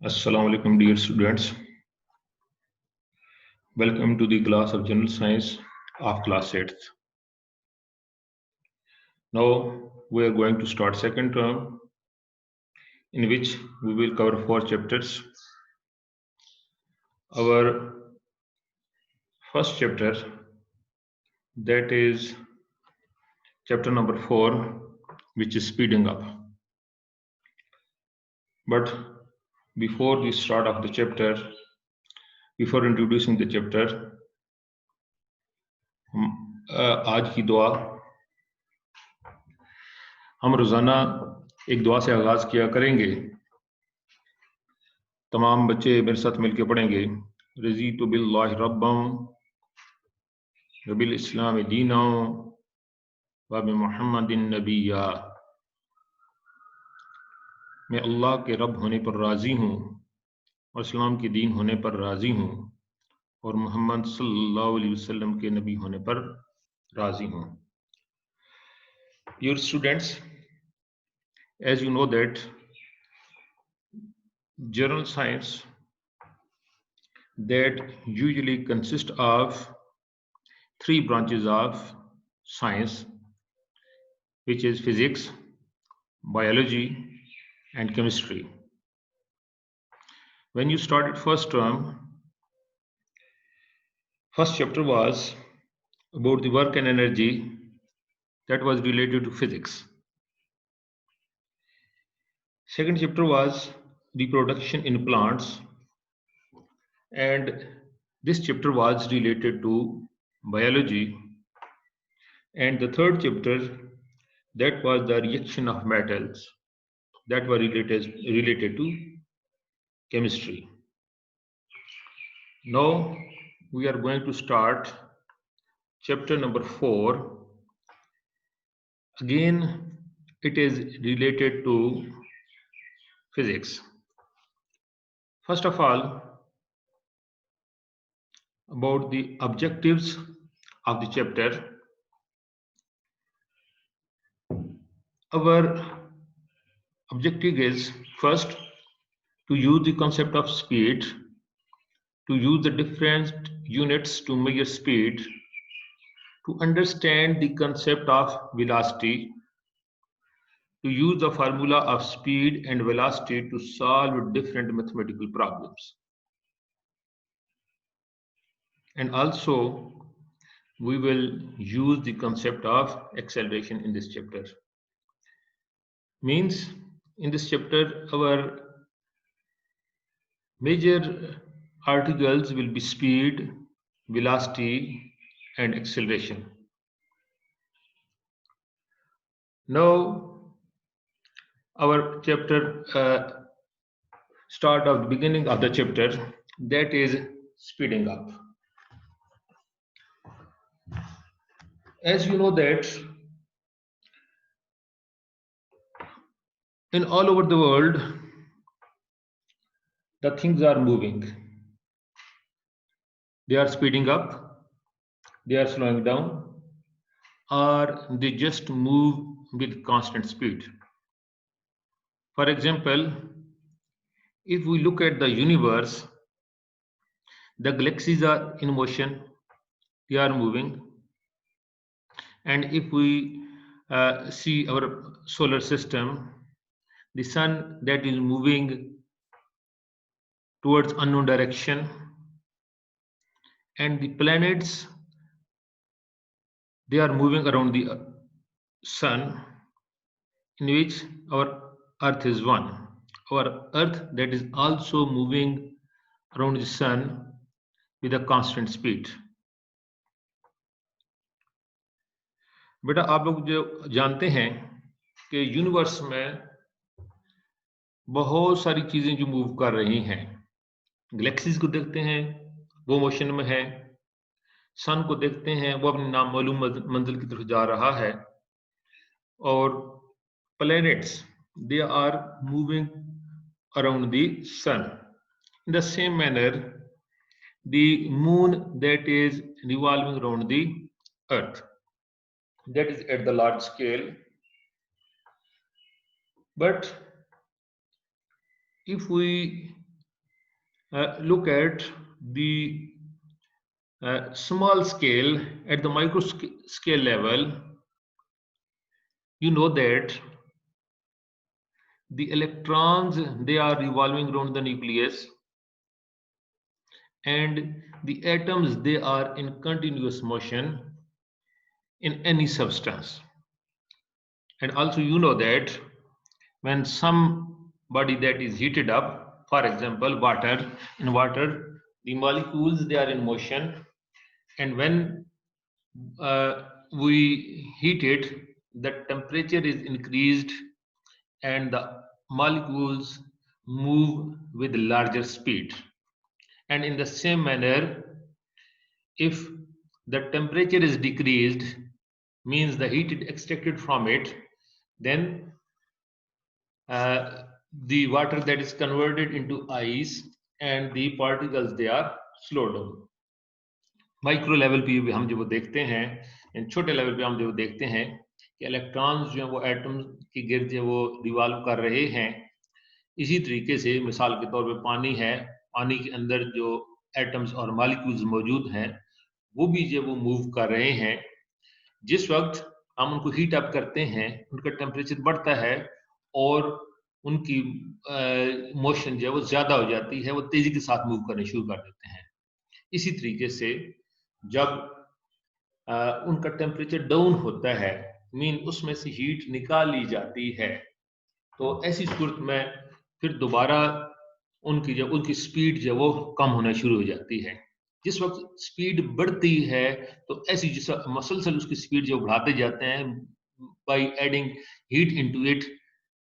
Assalamu alaikum, dear students. Welcome to the class of General Science of class 8th. Now we are going to start second term, in which we will cover 4 chapters. Our first chapter, that is chapter number 4, which is speeding up. But before the start of the chapter, before introducing the chapter, आज की दुआ हम रोज़ाना एक दुआ से आगाज किया करेंगे। तमाम बच्चे मेरे साथ मिलकर पढ़ेंगे। रज़ीतु बिल्लाहि रब्बन व बिल इस्लाम दीनन व बि मुहम्मदिन नबिय्या। मैं अल्लाह के रब होने पर राज़ी हूँ और इस्लाम के दीन होने पर राज़ी हूँ और मोहम्मद सल्लल्लाहु अलैहि वसल्लम के नबी होने पर राज़ी हूँ। Dear students, as you know that general science that usually consists of 3 branches of science, which is physics, biology and chemistry. When you started first term, first chapter was about the work and energy that was related to physics. Second chapter was reproduction in plants, and this chapter was related to biology. And the third chapter, that was the reaction of metals, that were related to chemistry. Now we are going to start chapter number 4. Again, it is related to physics. First of all, about the objectives of the chapter. Our objective is first to use the concept of speed, to use the different units to measure speed, to understand the concept of velocity, to use the formula of speed and velocity to solve different mathematical problems. And also, we will use the concept of acceleration in this chapter. Means, in this chapter, our major articles will be speed, velocity, and acceleration. Now, our chapter start of the beginning of the chapter, that is speeding up. As you know that in all over the world, the things are moving. They are speeding up, they are slowing down, or they just move with constant speed. For example, if we look at the universe, the galaxies are in motion, they are moving. And if we see our solar system, the sun that is moving towards unknown direction, and the planets, they are moving around the sun, in which our earth is one. Our earth that is also moving around the sun with a constant speed. बेटा आप लोग जो जानते हैं कि universe में बहुत सारी चीजें जो मूव कर रही हैं, गैलेक्सीज को देखते हैं वो मोशन में है, सन को देखते हैं वो अपनी नामालूम मंजिल की तरफ जा रहा है, और planets they are moving around the sun. In the same manner, the moon that is revolving around the earth, that is at the large scale. But if we look at the small scale, at the micro scale level, you know that the electrons, they are revolving around the nucleus, and the atoms, they are in continuous motion in any substance. And also you know that when somebody that is heated up, for example water, in water the molecules, they are in motion, and when we heat it, the temperature is increased and the molecules move with larger speed. And in the same manner, if the temperature is decreased, means the heat is extracted from it, then the water that is converted into ice and the particles, they are slowed down. Micro level पे भी हम जो वो देखते हैं, इन छोटे level पे हम जो देखते हैं कि इलेक्ट्रॉन्स जो हैं वो एटम के गिर्द जो वो रिवॉल्व कर रहे हैं। इसी तरीके से मिसाल के तौर पे पानी है, पानी के अंदर जो एटम्स और मॉलिक्यूल्स मौजूद हैं वो भी जो वो मूव कर रहे हैं। जिस वक्त हम उनको हीट अप करते हैं, उनका टेम्परेचर बढ़ता है और उनकी मोशन जो है वो ज्यादा हो जाती है, वो तेजी के साथ मूव करने शुरू कर देते हैं। इसी तरीके से जब उनका टेम्परेचर डाउन होता है, मीन उसमें से हीट निकाल ली जाती है, तो ऐसी सूरत में फिर दोबारा उनकी स्पीड जो वो कम होना शुरू हो जाती है। जिस वक्त स्पीड बढ़ती है तो ऐसी जिस मसलसल उसकी स्पीड जो बढ़ाते जाते हैं by adding heat into it,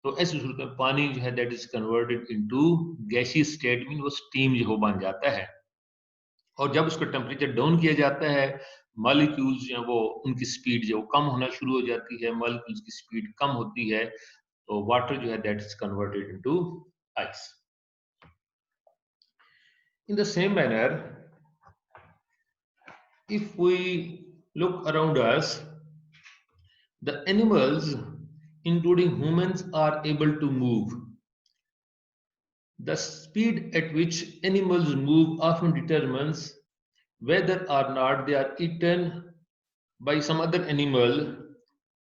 तो ऐसी सूरत में पानी जो है that is converted into gaseous state, mean वो स्टीम जो बन जाता है। और जब उसका टेम्परेचर डाउन किया जाता है, मॉलिक्यूल्स जो है वो उनकी स्पीड जो कम होना शुरू हो जाती है, मॉलिक्यूल्स की स्पीड कम होती है, तो वाटर जो है that is converted into ice. In the same manner, if we look around us, the animals, including humans, are able to move. The speed at which animals move often determines whether or not they are eaten by some other animal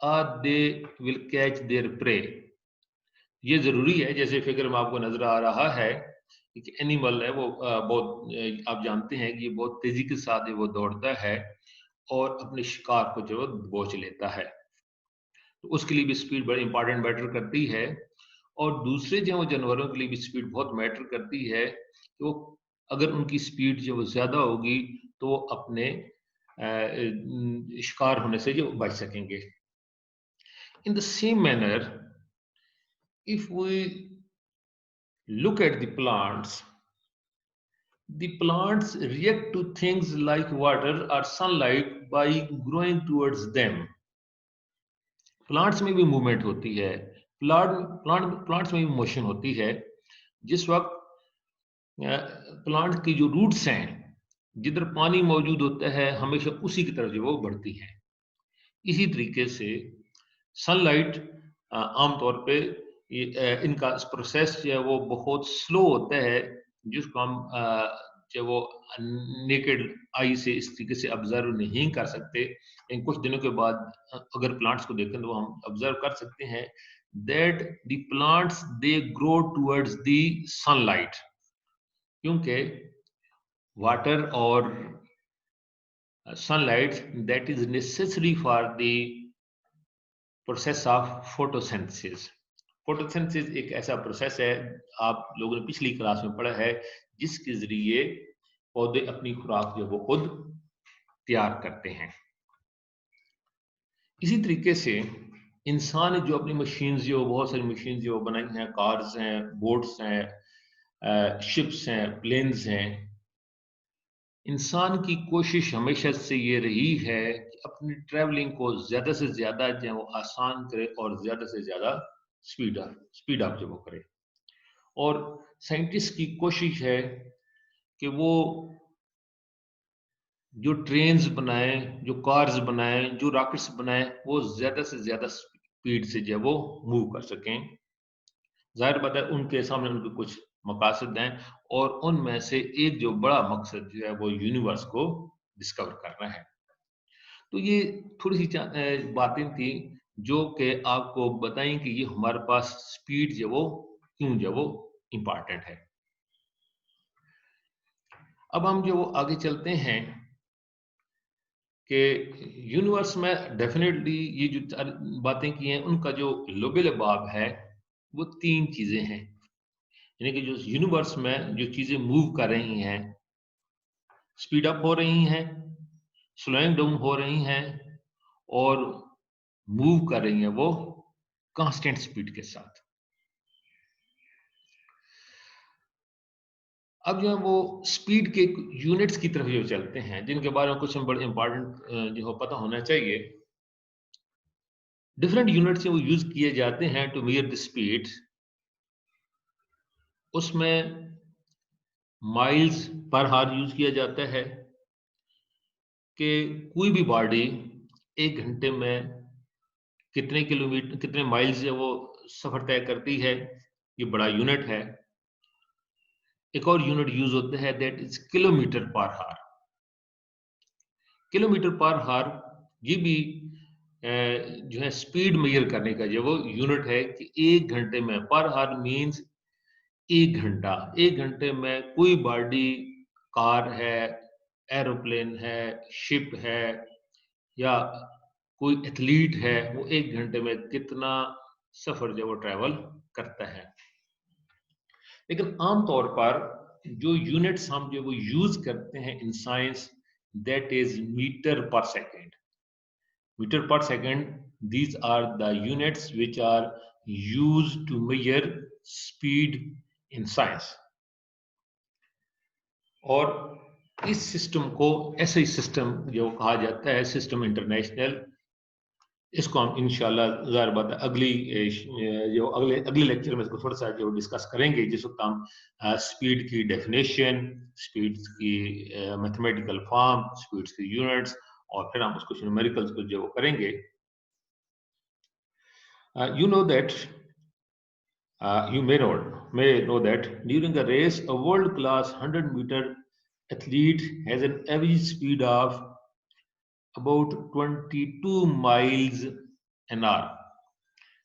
or they will catch their prey. ये जरूरी है, जैसे figure में आपको नजर आ रहा है कि एनिमल है वो बहुत, आप जानते हैं कि ये बहुत तेजी के साथ वो दौड़ता है और अपने शिकार को जो दबोच लेता है, तो उसके लिए भी स्पीड बड़ी इंपॉर्टेंट मैटर करती है। और दूसरे जो जानवरों के लिए भी स्पीड बहुत मैटर करती है कि वो अगर उनकी स्पीड जो ज्यादा होगी तो वो अपने शिकार होने से जो बच सकेंगे। In the same manner, if we look at the plants react to things like water or sunlight by growing towards them. Plants में भी मूवमेंट होती है, प्लांट्स में भी मोशन होती है। जिस वक्त प्लांट की जो रूट्स हैं, जिधर पानी मौजूद होता है, हमेशा उसी की तरफ जो वो बढ़ती है। इसी तरीके से सनलाइट आमतौर पे इनका प्रोसेस जो है वो बहुत स्लो होता है, जिसको हम जो वो नेकेड आई से इस तरीके से ऑब्जर्व नहीं कर सकते। लेकिन कुछ दिनों के बाद अगर प्लांट्स को देखें तो हम ऑब्जर्व कर सकते हैं that the plants they grow towards the sunlight, क्योंकि वाटर और sunlight that is necessary for the process of photosynthesis. Photosynthesis एक ऐसा प्रोसेस है, आप लोगों ने पिछली क्लास में पढ़ा है, जिसके जरिए पौधे अपनी खुराक जो वो खुद तैयार करते हैं। इसी तरीके से इंसान जो अपनी मशीन्स जो बहुत सारी मशीन्स जो बनाई हैं, कार्स हैं, बोट्स हैं, शिप्स हैं, प्लेन्स हैं, इंसान की कोशिश हमेशा से ये रही है कि अपनी ट्रैवलिंग को ज्यादा से ज्यादा जो वो आसान करे और ज्यादा से ज्यादा स्पीड अप जो वो करे। और साइंटिस्ट की कोशिश है कि वो जो ट्रेन्स बनाए, जो कार्स बनाए, जो रॉकेट्स बनाए, वो ज्यादा से ज्यादा स्पीड से जो वो मूव कर सकें। जाहिर बात है उनके सामने उनके कुछ मकासद हैं, और उनमें से एक जो बड़ा मकसद जो है वो यूनिवर्स को डिस्कवर करना है। तो ये थोड़ी सी बातें थी जो कि आपको बताएं कि ये हमारे पास स्पीड जो वो क्यों जो वो इम्पॉर्टेंट है। अब हम जो आगे चलते हैं कि यूनिवर्स में डेफिनेटली ये जो बातें की हैं उनका जो लुब-ए-लबाब है वो 3 चीजें हैं। यानी कि जो यूनिवर्स में जो चीजें मूव कर रही हैं, स्पीड अप हो रही हैं, स्लोइंग डाउन हो रही हैं और मूव कर रही हैं वो कांस्टेंट स्पीड के साथ। अब जो है वो स्पीड के यूनिट्स की तरफ जो चलते हैं जिनके बारे में कुछ बड़े इंपॉर्टेंट जो पता होना चाहिए। डिफरेंट यूनिट्स वो यूज किए जाते हैं टू मेजर द स्पीड। उसमें माइल्स पर हार यूज किया जाता है कि कोई भी बॉडी 1 घंटे में कितने किलोमीटर कितने माइल्स है वो सफर तय करती है, ये बड़ा यूनिट है। एक और यूनिट यूज होता है दैट इज किलोमीटर पर हार। किलोमीटर पर हार ये भी जो है स्पीड मेजर करने का जो वो यूनिट है कि 1 घंटे में, पर हार मींस 1 घंटा, 1 घंटे में कोई बॉडी, कार है, एरोप्लेन है, शिप है या कोई एथलीट है, वो 1 घंटे में कितना सफर जो वो ट्रैवल करता है। लेकिन आमतौर पर जो यूनिट्स हम जो वो यूज करते हैं in science that is metre per second. Metre per second, these are the units which are used to measure speed in science। और इस सिस्टम को ऐसे सिस्टम जो कहा जाता है सिस्टम इंटरनेशनल। इसको हम इंशाल्लाह ज़ाहिर बात है अगली जो अगले लेक्चर में इसको थोड़ा सा जो डिस्कस करेंगे, जिस वक्त हम स्पीड की डेफिनेशन, स्पीड की मैथमेटिकल फॉर्म, स्पीड की यूनिट्स, और फिर हम उसको न्यूमेरिकल्स को जो करेंगे। You know that you may know that during a race a world class 100-meter athlete has an average speed of about 22 miles an hour।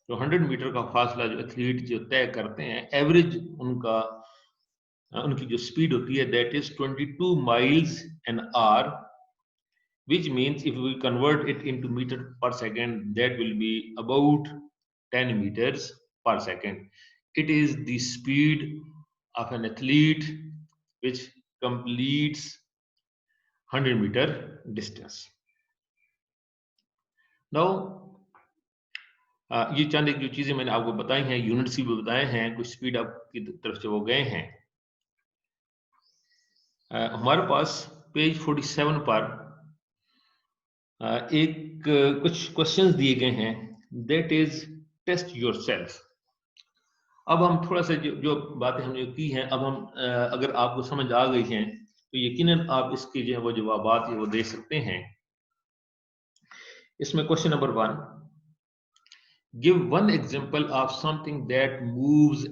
जो 100 मीटर का फासला जो एथलीट जो तय करते हैं, एवरेज उनकी जो स्पीड होती है that is 22 miles an hour, which means if we convert it into meter per second that will be about 10 meters per second। It is the speed of an athlete which completes 100-meter distance। Now ये चंद एक जो चीजें मैंने आपको बताई हैं, units भी बताए हैं, कुछ स्पीड अप की तरफ से वो गए हैं। हमारे पास पेज 47 पर एक कुछ क्वेश्चंस दिए गए हैं दैट इज टेस्ट योरसेल्फ। अब हम थोड़ा सा जो बातें हमने की हैं, अब हम अगर आपको समझ आ गई हैं तो यकीनन आप इसके जो है वो जवाबात वो दे सकते हैं। इसमें question number 1, give one example of something that moves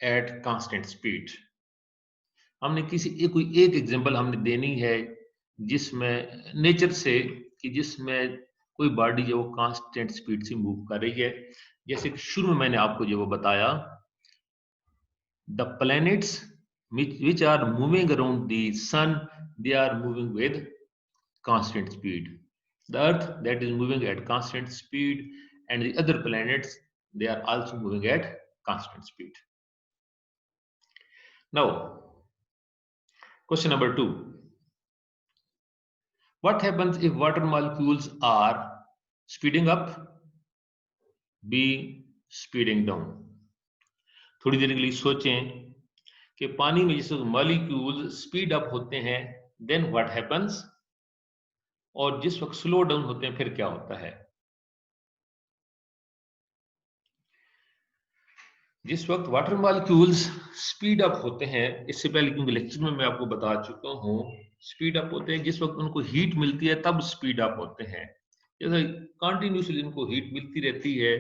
at constant speed. हमने कोई एक एग्जांपल हमने देनी है जिसमें नेचर से कि जिसमें कोई बॉडी जो कांस्टेंट स्पीड से मूव कर रही है। जैसे शुरू में मैंने आपको जो वो बताया, the planets which are moving around the sun, they are moving with constant speed। The earth that is moving at constant speed, and the other planets they are also moving at constant speed। Now question number 2, what happens if water molecules are speeding up, B speeding down। थोड़ी देर के लिए सोचें कि पानी में जिस molecules speed up होते हैं देन व्हाट हैपेंस, और जिस वक्त स्लो डाउन होते हैं फिर क्या होता है। जिस वक्त वाटर मॉलिक्यूल्स स्पीड अप होते हैं, इससे पहले क्योंकि लेक्चर में मैं आपको बता चुका हूं, स्पीड अप होते हैं जिस वक्त उनको हीट मिलती है तब स्पीड अप होते हैं। जैसे कंटिन्यूसली उनको हीट मिलती रहती है,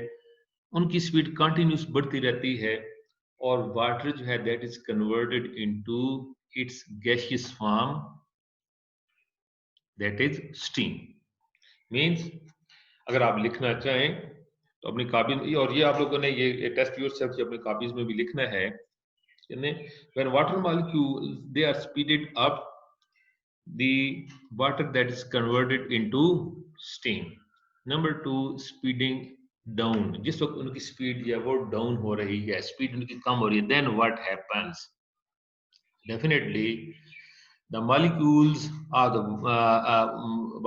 उनकी स्पीड कंटिन्यूस बढ़ती रहती है, और वाटर जो है that is converted into its gaseous form that is steam. Means अगर आप लिखना चाहें तो अपनी कापी में, और ये आप लोगों ने ये टेस्ट योरसेल्फ अपनी कापीज में भी लिखना है, when water molecules they are speeded up, the water that is converted into steam. Number 2, speeding down, जिस वक्त उनकी स्पीड जो है वो डाउन हो रही है, स्पीड उनकी कम हो रही है, then what happens? Definitely the molecules or the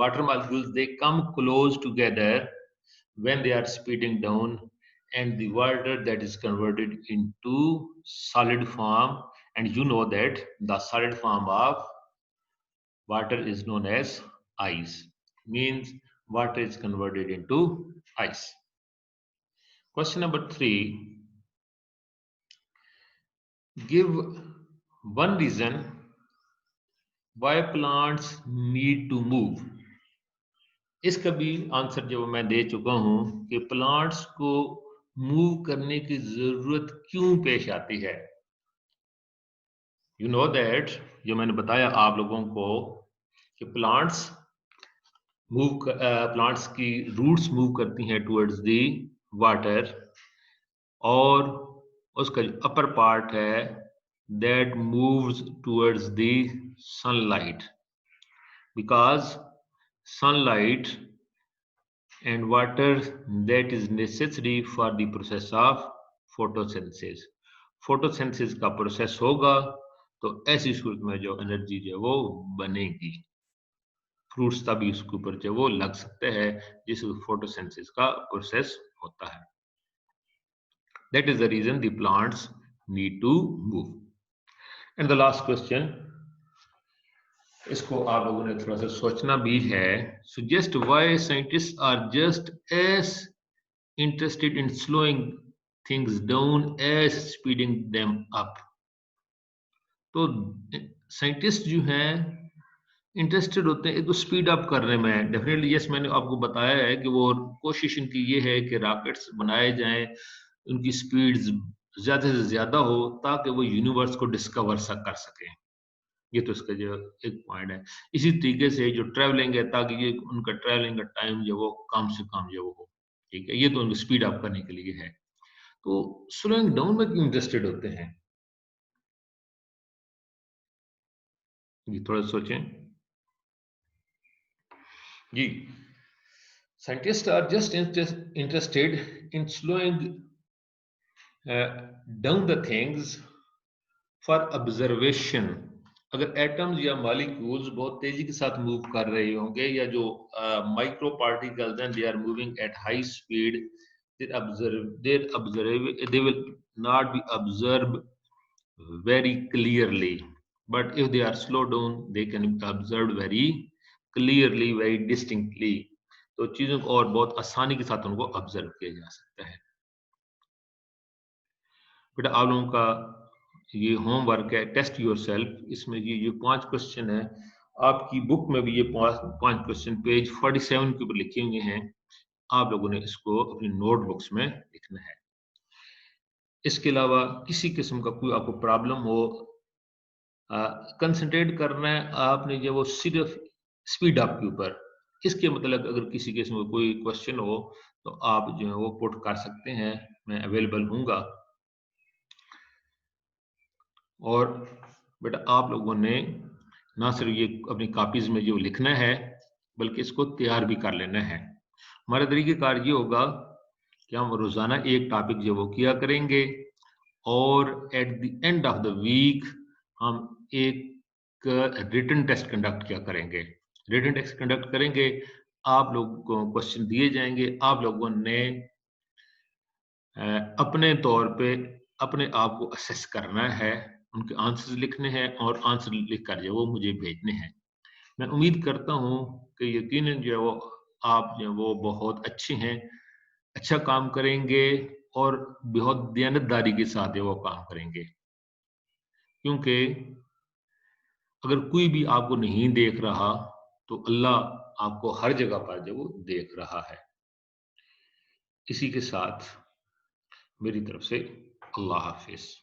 water molecules, they come close together when they are speeding down, and the water that is converted into solid form, and you know that the solid form of water is known as ice. Means water is converted into ice. Question number 3, give one reason why plants need to move. इसका भी answer जो मैं दे चुका हूं कि plants को move करने की जरूरत क्यों पेश आती है। यू नो दैट, जो मैंने बताया आप लोगों को कि प्लांट्स की रूट्स मूव करती हैं टुवर्ड्स द वाटर, और उसका जो अपर पार्ट है that moves towards the sunlight, because sunlight and water that is necessary for the process of photosynthesis. photosynthesis का प्रोसेस होगा तो ऐसी सूरत में जो एनर्जी जो वो बनेगी, फ्रूट्स तभी उसके ऊपर जो वो लग सकते हैं जिस फोटोसिंथेसिस का प्रोसेस होता है। That is the reason the plants need to move. And the last question, इसको आप लोगों ने थोड़ा सा सोचना भी है। Suggest why scientists are just as interested in slowing things down as speeding them up. तो साइंटिस्ट जो हैं इंटरेस्टेड होते हैं एक तो स्पीड अप करने में। डेफिनेटली यस, मैंने आपको बताया है कि वो कोशिश इनकी ये है कि रॉकेट्स बनाए जाएं, उनकी स्पीड ज्यादा से ज्यादा हो ताकि वो यूनिवर्स को डिस्कवर कर सकें। ये तो इसका जो एक पॉइंट है। इसी तरीके से जो ट्रैवलिंग है, ताकि ये उनका ट्रैवलिंग का टाइम जो वो कम से कम जो हो, ठीक है, ये तो उनको स्पीड अप करने के लिए है। तो स्लोइंग डाउन में क्यों इंटरेस्टेड होते हैं, ये थोड़ा सोचें जी। Scientists are just interested in slowing down the things for observation. अगर एटम्स या मॉलिक्यूल्स बहुत तेजी के साथ मूव कर रहे होंगे, या जो माइक्रो पार्टिकल्स हैं they are moving at high speed, they will not be observed very clearly, but if they are slowed down they can be observed very clearly, very distinctly. तो चीजों को और बहुत आसानी के साथ उनको ऑब्जर्व किया जा सकता है। बेटा आप लोगों का ये होमवर्क है, टेस्ट योरसेल्फ। इसमें ये 5 क्वेश्चन है, आपकी बुक में भी ये 5 क्वेश्चन पेज 47 के ऊपर लिखे हुए हैं। आप लोगों ने इसको अपनी नोटबुक्स में लिखना है। इसके अलावा किसी किस्म का कोई आपको प्रॉब्लम हो, कंसंट्रेट करना है आपने जो वो सिर्फ स्पीड अप के ऊपर। इसके मतलब अगर किसी किस्म का कोई क्वेश्चन हो तो आप जो है वो पुट कर सकते हैं, मैं अवेलेबल हूँगा। और बेटा आप लोगों ने ना सिर्फ ये अपनी कॉपीज में जो लिखना है बल्कि इसको तैयार भी कर लेना है। हमारा तरीक़ेकार ये होगा कि हम रोजाना एक टॉपिक जो वो किया करेंगे, और at the end of the week हम एक रिटन टेस्ट कंडक्ट किया करेंगे। रिटन टेस्ट कंडक्ट करेंगे, आप लोगों को क्वेश्चन दिए जाएंगे, आप लोगों ने अपने तौर पे अपने आप को असेस करना है, उनके आंसर्स लिखने हैं और आंसर लिख कर जो वो मुझे भेजने हैं। मैं उम्मीद करता हूँ कि यकीनन जो है वो आप जो है वो बहुत अच्छे हैं, अच्छा काम करेंगे और बहुत दयानतदारी के साथ वो काम करेंगे, क्योंकि अगर कोई भी आपको नहीं देख रहा तो अल्लाह आपको हर जगह पर जो वो देख रहा है। इसी के साथ मेरी तरफ से अल्लाह हाफिज।